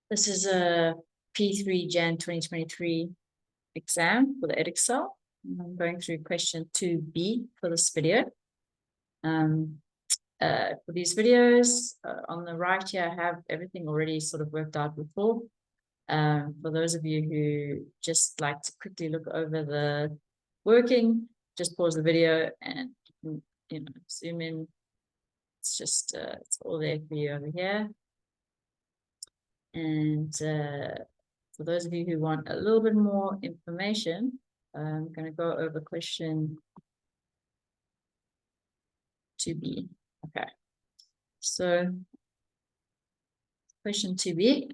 This is a P3 Jan 2023 exam for the EDEXCEL. I'm going through question 2B for this video. For these videos, on the right here, I have everything already sort of worked out before. For those of you who just like to quickly look over the working, just pause the video and zoom in. It's just it's all there for you over here. And for those of you who want a little bit more information, I'm going to go over question 2B. Okay, so question 2B.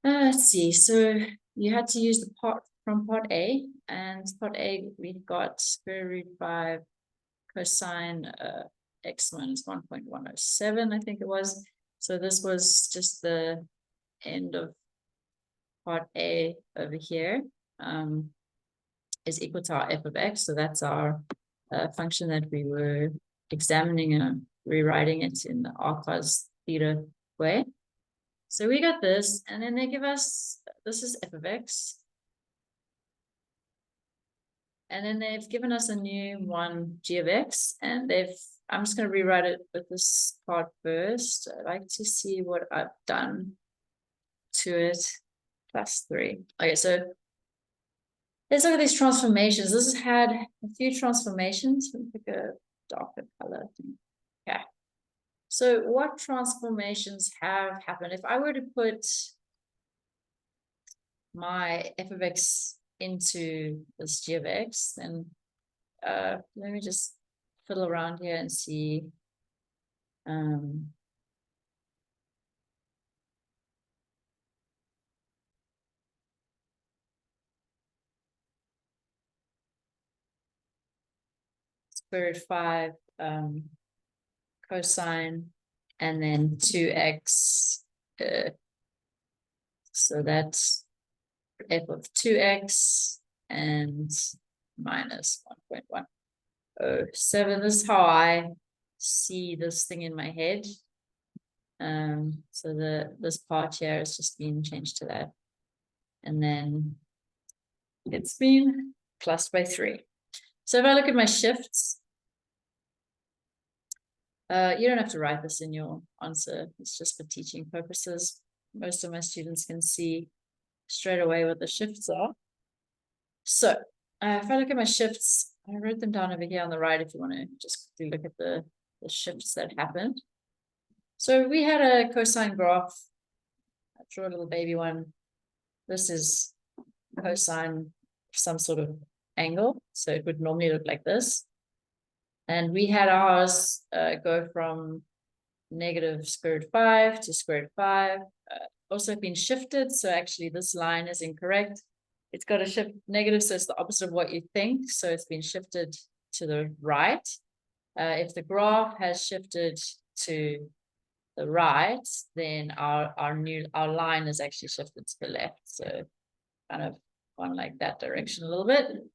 Let's see. So you had to use the part from part A, and part A we've got square root 5 cosine x minus 1.107, I think it was. So this was just the end of part A over here, is equal to our f of x. So that's our function that we were examining and rewriting it in the r cos theta way. So we got this, and then they give us, this is f of x. And then they've given us a new one, g of x, and I'm just going to rewrite it with this part first. I'd like to see what I've done to it, plus 3. Okay, so let's look at these transformations. This has had a few transformations. Let me pick a darker color. Okay. So what transformations have happened? If I were to put my f of x into this g of x, then let me just fiddle around here and see. Square root 5 cosine, and then 2x. So that's f of 2x and minus 1.107. This is how I see this thing in my head. So this part here is just being changed to that. And then it's been plus by 3. So if I look at my shifts, you don't have to write this in your answer. It's just for teaching purposes. Most of my students can see straight away what the shifts are. So if I look at my shifts, I wrote them down over here on the right if you want to just quickly look at the shifts that happened. So we had a cosine graph. I drew a little baby one. This is cosine of some sort of angle. So it would normally look like this. And we had ours go from negative square root 5 to square root 5. Also been shifted. So actually this line is incorrect. It's got a shift negative, so it's the opposite of what you think. So it's been shifted to the right. If the graph has shifted to the right, then our line is actually shifted to the left. So kind of gone like that direction a little bit.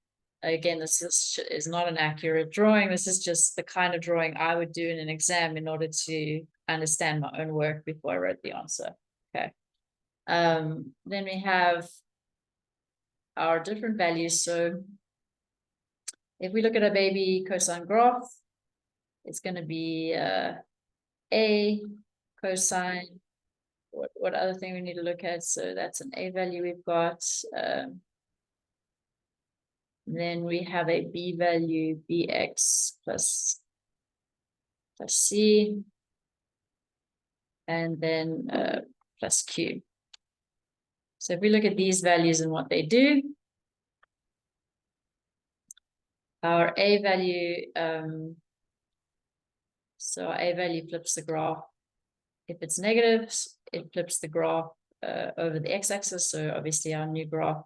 Again, this is not an accurate drawing. This is just the kind of drawing I would do in an exam in order to understand my own work before I wrote the answer. Okay. Then we have our different values. So if we look at a baby cosine graph, it's going to be a cosine. What other thing we need to look at? So that's an a value we've got. Then we have a b value, bx plus c, and then plus q. So if we look at these values and what they do, our a value, so our a value flips the graph. If it's negative, it flips the graph over the x-axis. So obviously our new graph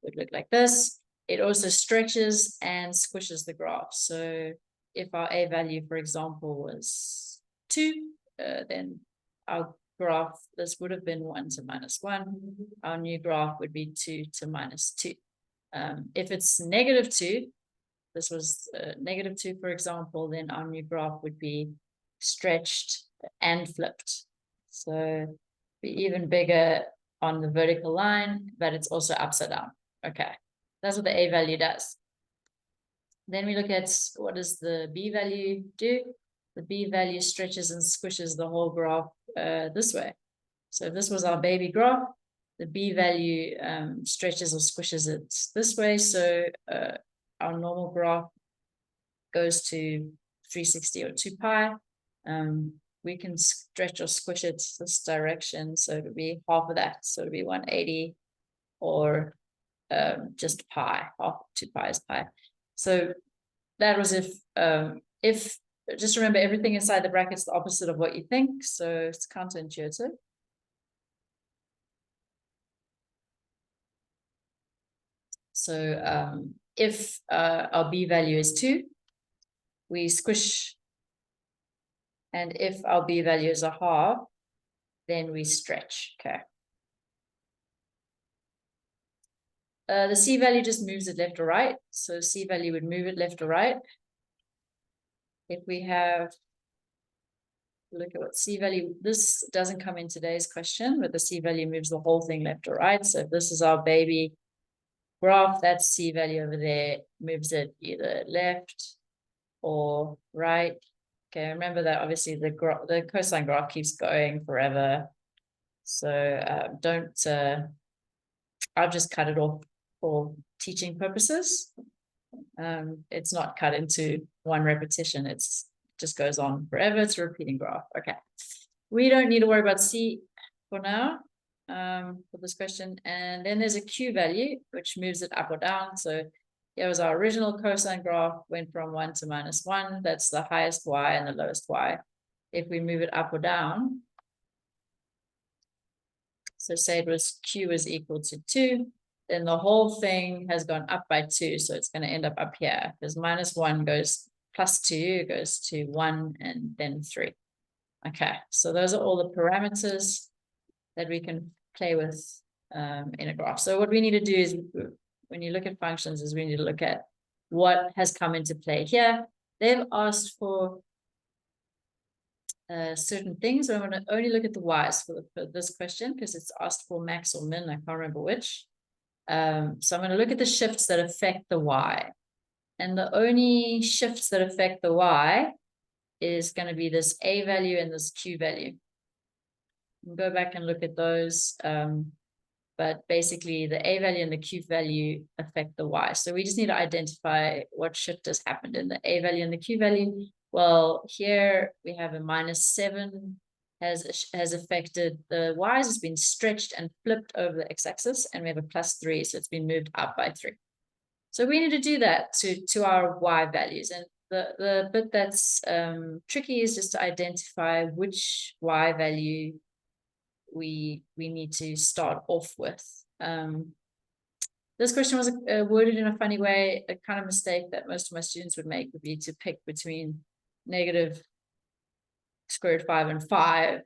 would look like this. It also stretches and squishes the graph. So if our a value, for example, was 2, then our graph, this would have been 1 to minus 1. Our new graph would be 2 to minus 2. If it's negative 2, this was negative 2, for example, then our new graph would be stretched and flipped. So be even bigger on the vertical line, but it's also upside down. Okay, that's what the A value does. Then we look at what does the B value do? The B value stretches and squishes the whole graph this way. So if this was our baby graph, the B value stretches or squishes it this way. So our normal graph goes to 360 or 2 pi. We can stretch or squish it this direction. So it would be half of that. So it would be 180 or just pi, half 2 pi is pi. So that was if just remember everything inside the brackets the opposite of what you think. So it's counterintuitive. So if our B value is 2, we squish. And if our B value is a half, then we stretch. Okay. The C value just moves it left or right. So C value would move it left or right. If we have, look at what C value, this doesn't come in today's question, but the C value moves the whole thing left or right. So if this is our baby graph, that C value over there moves it either left or right. Okay, remember that obviously the cosine graph keeps going forever. So I've just cut it off for teaching purposes. It's not cut into one repetition. It's just goes on forever. It's a repeating graph. Okay. We don't need to worry about C for now for this question. And then there's a Q value, which moves it up or down. So here was our original cosine graph, went from 1 to -1. That's the highest Y and the lowest Y. If we move it up or down, so say it was Q is equal to 2, then the whole thing has gone up by 2. So it's going to end up here because -1 goes +2 goes to 1 and then 3. Okay, so those are all the parameters that we can play with in a graph. So what we need to do is when you look at functions is we need to look at what has come into play here. They've asked for certain things. I'm going to only look at the y's for this question because it's asked for max or min. I can't remember which. So I'm going to look at the shifts that affect the y. And the only shifts that affect the y is going to be this A value and this Q value. We'll go back and look at those. But basically the A value and the Q value affect the Y. So we just need to identify what shift has happened in the A value and the Q value. Well, here we have a -7 has affected the Y's. It's been stretched and flipped over the x-axis, and we have a +3, so it's been moved up by 3. So we need to do that to our Y values. And the bit that's tricky is just to identify which Y value we need to start off with. This question was worded in a funny way. A kind of mistake that most of my students would make would be to pick between -√5 and 5.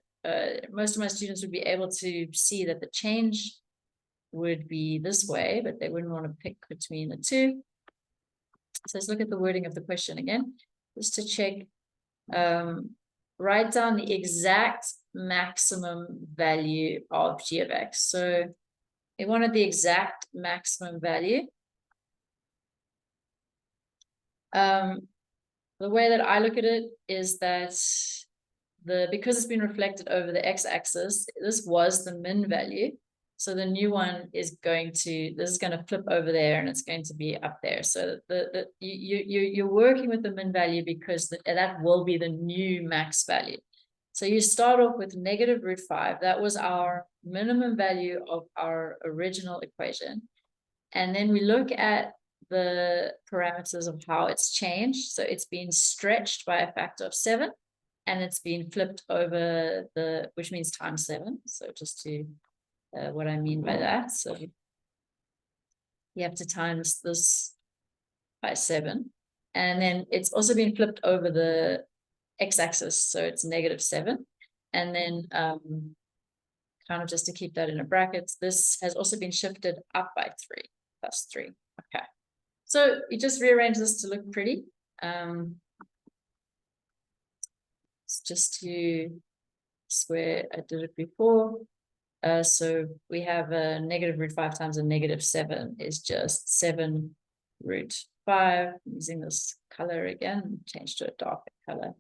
Most of my students would be able to see that the change would be this way, but they wouldn't want to pick between the two. So let's look at the wording of the question again, just to check. Write down the exact maximum value of g of x. So we wanted the exact maximum value. The way that I look at it is that because it's been reflected over the x-axis, this was the min value. So the new one is this is going to flip over there and it's going to be up there. So you're working with the min value because that will be the new max value. So you start off with -√5. That was our minimum value of our original equation. And then we look at the parameters of how it's changed. So it's been stretched by a factor of 7 and it's been flipped over which means times 7. So just to what I mean by that. So you have to times this by 7. And then it's also been flipped over the x-axis, so it's -7. And then kind of just to keep that in a bracket, this has also been shifted up by 3, +3. Okay. So you just rearrange this to look pretty. It's just to square, I did it before. So we have a negative root 5 times a negative 7 is just 7 root 5. I'm using this color again, change to a darker color.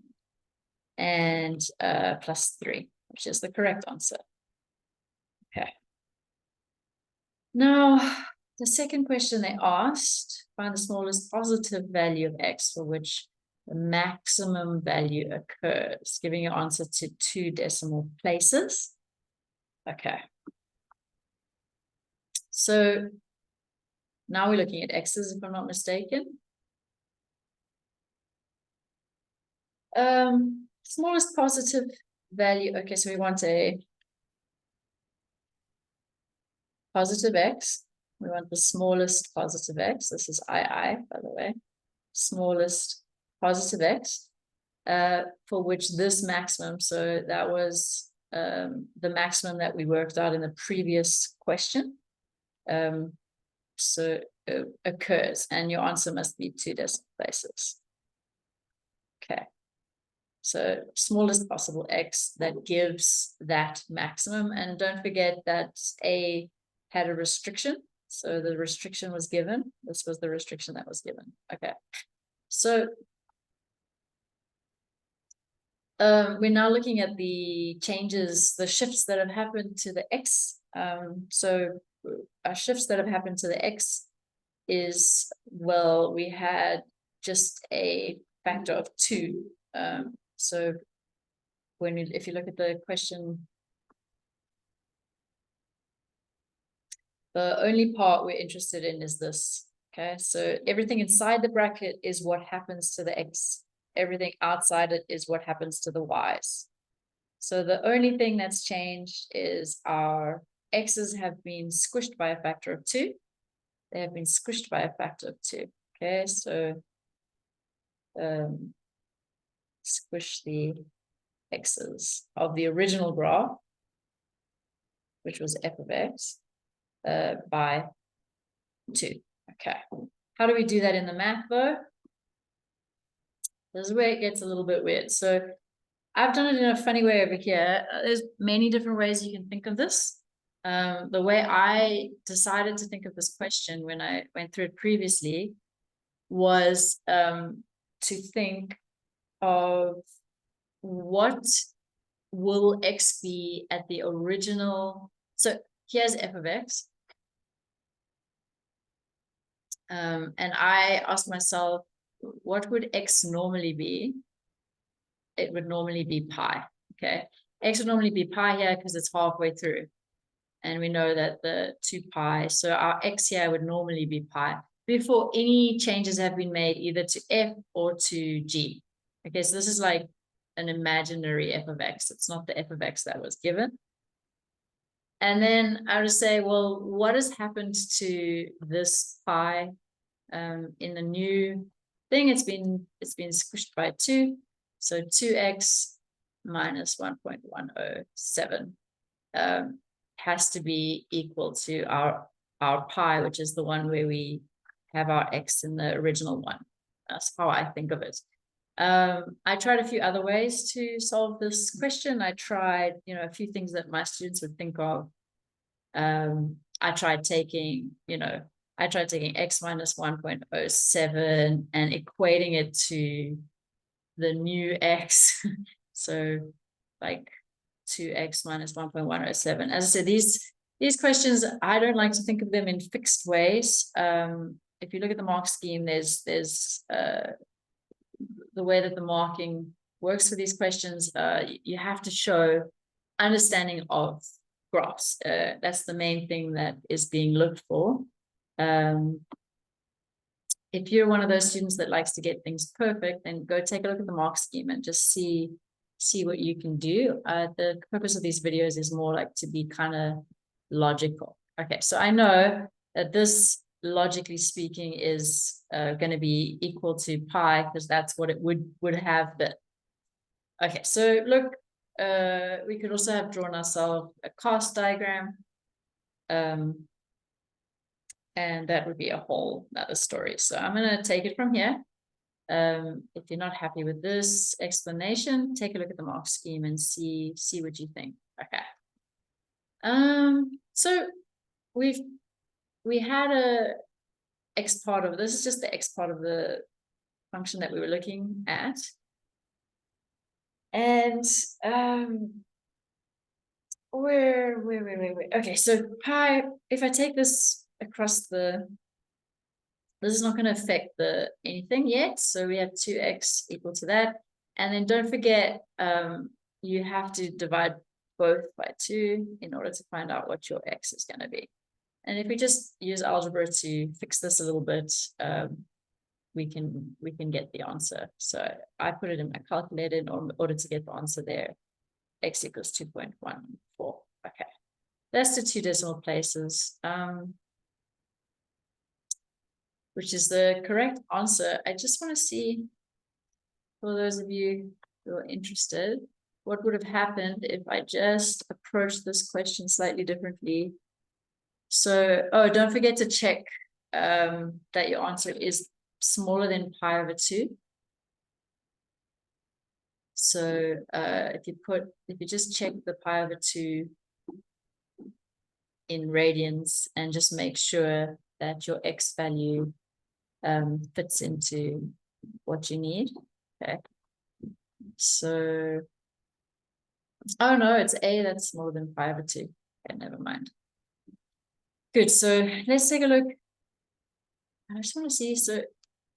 And plus 3, which is the correct answer. Okay. Now, the second question they asked, find the smallest positive value of x for which the maximum value occurs, giving your answer to 2 decimal places. Okay. So now we're looking at x's, if I'm not mistaken. Smallest positive value. Okay, so we want a positive x. We want the smallest positive x. This is I, by the way. Smallest positive x, for which this maximum, so that was the maximum that we worked out in the previous question. So occurs, and your answer must be 2 decimal places. Okay. So smallest possible x that gives that maximum. And don't forget that A had a restriction. So the restriction was given. This was the restriction that was given. Okay. So we're now looking at the changes, the shifts that have happened to the x. So our shifts that have happened to the x is, well, we had just a factor of 2. So if you look at the question, the only part we're interested in is this. Okay, so everything inside the bracket is what happens to the x. Everything outside it is what happens to the y's. So the only thing that's changed is our x's have been squished by a factor of 2. They have been squished by a factor of 2. Okay, so squish the x's of the original graph, which was f of x, by 2. Okay. How do we do that in the math, though? This is where it gets a little bit weird. So I've done it in a funny way over here. There's many different ways you can think of this. The way I decided to think of this question when I went through it previously was to think of what will x be at the original. So here's f of x. And I asked myself, what would x normally be? It would normally be pi. Okay, x would normally be pi here because it's halfway through. And we know that the 2 pi, so our x here would normally be pi before any changes have been made either to f or to g. Okay, so this is like an imaginary f of x. It's not the f of x that was given. And then I would say, well, what has happened to this pi in the new thing? It's been squished by 2. So 2x minus 1.107 has to be equal to our pi, which is the one where we have our x in the original one. That's how I think of it. I tried a few other ways to solve this question. I tried, a few things that my students would think of. I tried taking x minus 1.07 and equating it to the new x. So like 2x minus 1.107. As I said, these questions, I don't like to think of them in fixed ways. If you look at the mark scheme, there's the way that the marking works for these questions. You have to show understanding of graphs. That's the main thing that is being looked for. If you're one of those students that likes to get things perfect, then go take a look at the mark scheme and just see what you can do. The purpose of these videos is more like to be kind of logical. Okay, so I know that this, logically speaking, is going to be equal to pi because that's what it would have been. Okay, so look, we could also have drawn ourselves a cast diagram. And that would be a whole other story. So I'm going to take it from here. If you're not happy with this explanation, take a look at the mark scheme and see what you think. Okay. So we had a x part of this is just the x part of the function that we were looking at. And where okay, so pi, if I take this across this is not going to affect anything yet, so we have 2x equal to that. And then don't forget, you have to divide both by 2 in order to find out what your x is going to be. And if we just use algebra to fix this a little bit, we can get the answer. So I put it in my calculator in order to get the answer there. X equals 2.14. Okay, that's the 2 decimal places, which is the correct answer. I just want to see, for those of you who are interested, what would have happened if I just approached this question slightly differently. So, oh, don't forget to check that your answer is smaller than pi over 2. So if you just check the pi over 2 in radians and just make sure that your x value fits into what you need. Okay. So, oh no, it's a that's smaller than pi over 2. Okay, never mind. Good, so let's take a look. I just want to see, so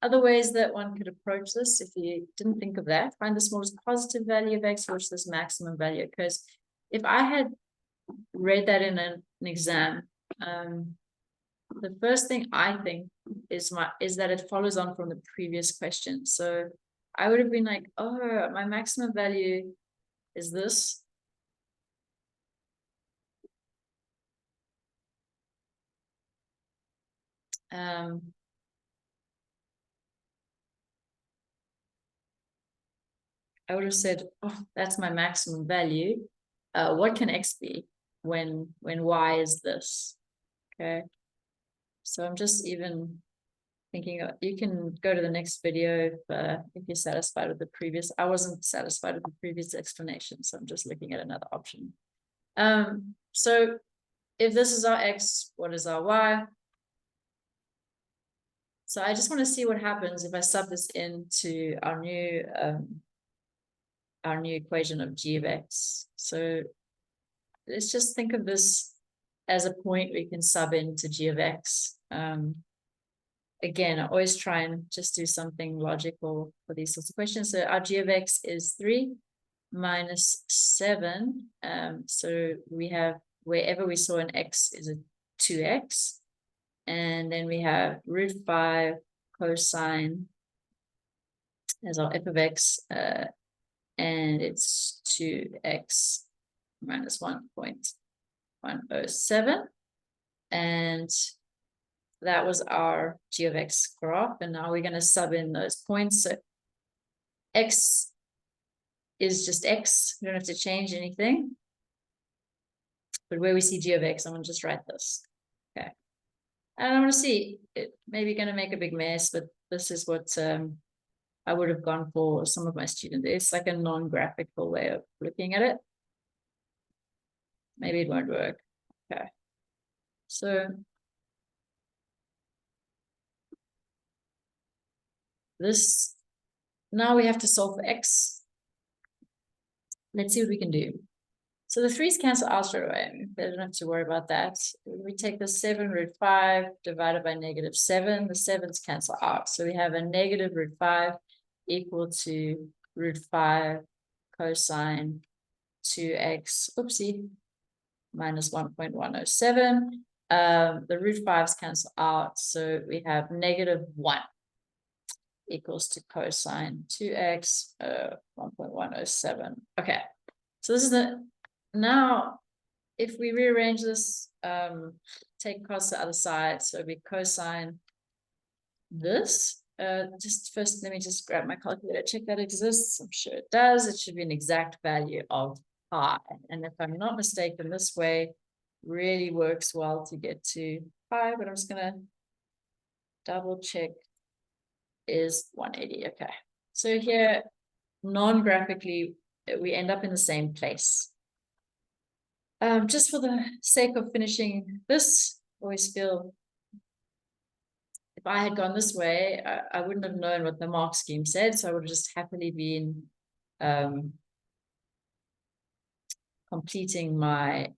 other ways that one could approach this, if you didn't think of that, find the smallest positive value of x, which this maximum value occurs. If I had read that in an exam, the first thing I think is that it follows on from the previous question. So I would have been like, oh, my maximum value is this. I would have said, oh, that's my maximum value. What can x be when y is this? Okay. So I'm just even thinking, you can go to the next video if you're satisfied with the previous. I wasn't satisfied with the previous explanation, so I'm just looking at another option. So if this is our x, what is our y? So I just want to see what happens if I sub this into our new equation of g of x. So let's just think of this as a point we can sub into g of x. Again, I always try and just do something logical for these sorts of questions. So our g of x is 3 minus 7. So we have, wherever we saw an x is a 2x. And then we have root 5 cosine as our f of x, and it's 2x minus 1.107. And that was our g of x graph. And now we're going to sub in those points. So x is just x. We don't have to change anything. But where we see g of x, I'm going to just write this. Okay. And I want to see, it maybe going to make a big mess, but this is what I would have gone for some of my students. It's like a non-graphical way of looking at it. Maybe it won't work. Okay. So this, now we have to solve for x. Let's see what we can do. So the 3's cancel out straight away. They don't have to worry about that. We take the 7 root 5 divided by negative 7. The 7's cancel out. So we have a negative root 5 equal to root 5 cosine 2x, oopsie, minus 1.107. The root 5's cancel out. So we have negative 1 equals to cosine 2x, 1.107. Okay. So this is now, if we rearrange this, take cos to the other side, so we cosine this. Just first, let me just grab my calculator, check that exists. I'm sure it does. It should be an exact value of pi. And if I'm not mistaken, this way really works well to get to pi, but I'm just going to double check is 180. Okay. So here, non-graphically, we end up in the same place. Just for the sake of finishing this, I always feel if I had gone this way, I wouldn't have known what the mark scheme said, so I would have just happily been completing my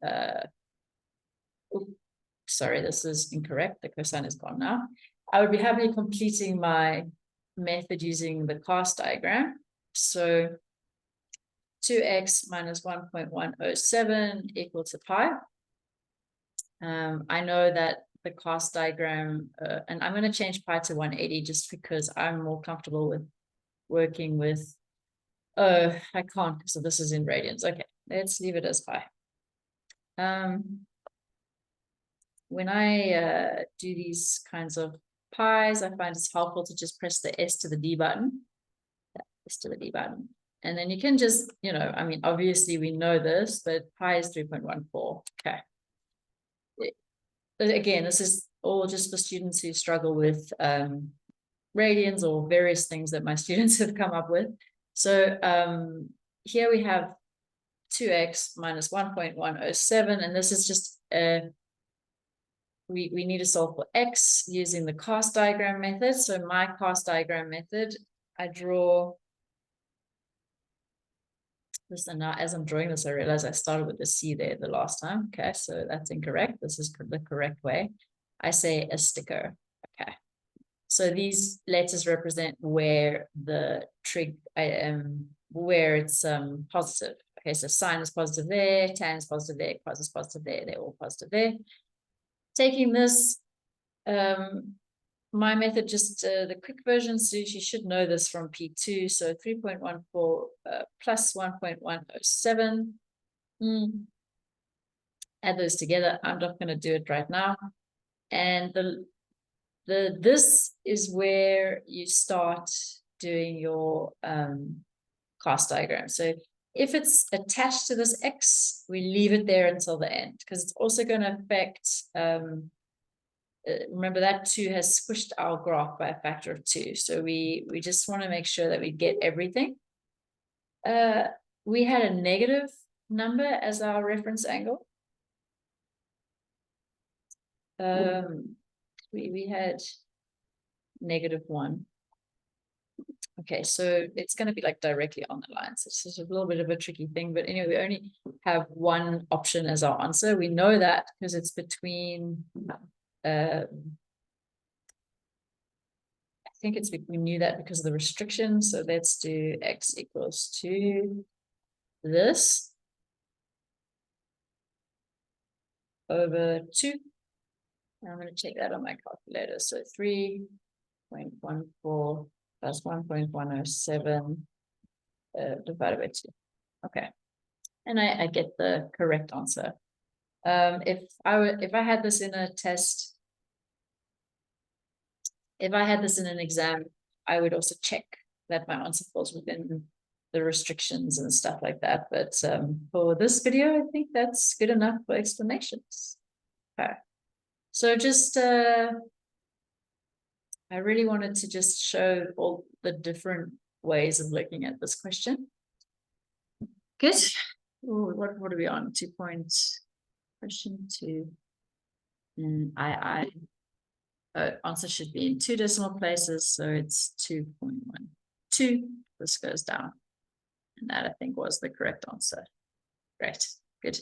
sorry, this is incorrect. The cosine is gone now. I would be happily completing my method using the cast diagram. So 2x minus 1.107 equal to pi. I know that the cast diagram, and I'm going to change pi to 180 just because I'm more comfortable with working with, I can't, so this is in radians. Okay, let's leave it as pi. When I do these kinds of pi's, I find it's helpful to just press the S to the D button. S to the D button. And then you can just, you know, I mean, obviously we know this, but pi is 3.14. Okay. Again, this is all just for students who struggle with radians or various things that my students have come up with. So here we have 2x minus 1.107, and this is just we need to solve for x using the cast diagram method. So my cast diagram method, I draw this, and now as I'm drawing this, I realize I started with the C there the last time. Okay, so that's incorrect. This is the correct way. I say a sticker. Okay, so these letters represent where the trig, where it's positive. Okay, so sine is positive there, tan is positive there, cos is positive there, they're all positive there. Taking this, my method, just the quick version, so you should know this from P2. So 3.14 plus 1.107. Add those together. I'm not going to do it right now. And this is where you start doing your cast diagram. So if it's attached to this X, we leave it there until the end, because it's also going to affect, remember that 2 has squished our graph by a factor of 2. So we just want to make sure that we get everything. We had a negative number as our reference angle. We had -1. Okay, so it's going to be like directly on the line. So it's just a little bit of a tricky thing, but anyway, we only have one option as our answer. We know that because it's between, I think it's, we knew that because of the restriction. So let's do x equals to this over 2. I'm going to check that on my calculator. So 3.14 plus 1.107 divided by 2. Okay, and I get the correct answer. If I had this in a test, if I had this in an exam, I would also check that my answer falls within the restrictions and stuff like that. But for this video, I think that's good enough for explanations. Okay. So just, I really wanted to just show all the different ways of looking at this question. Good. Ooh, what are we on? 2 points. Question 2. Answer should be in 2 decimal places, so it's 2.12. This goes down, and that I think was the correct answer. Great, good.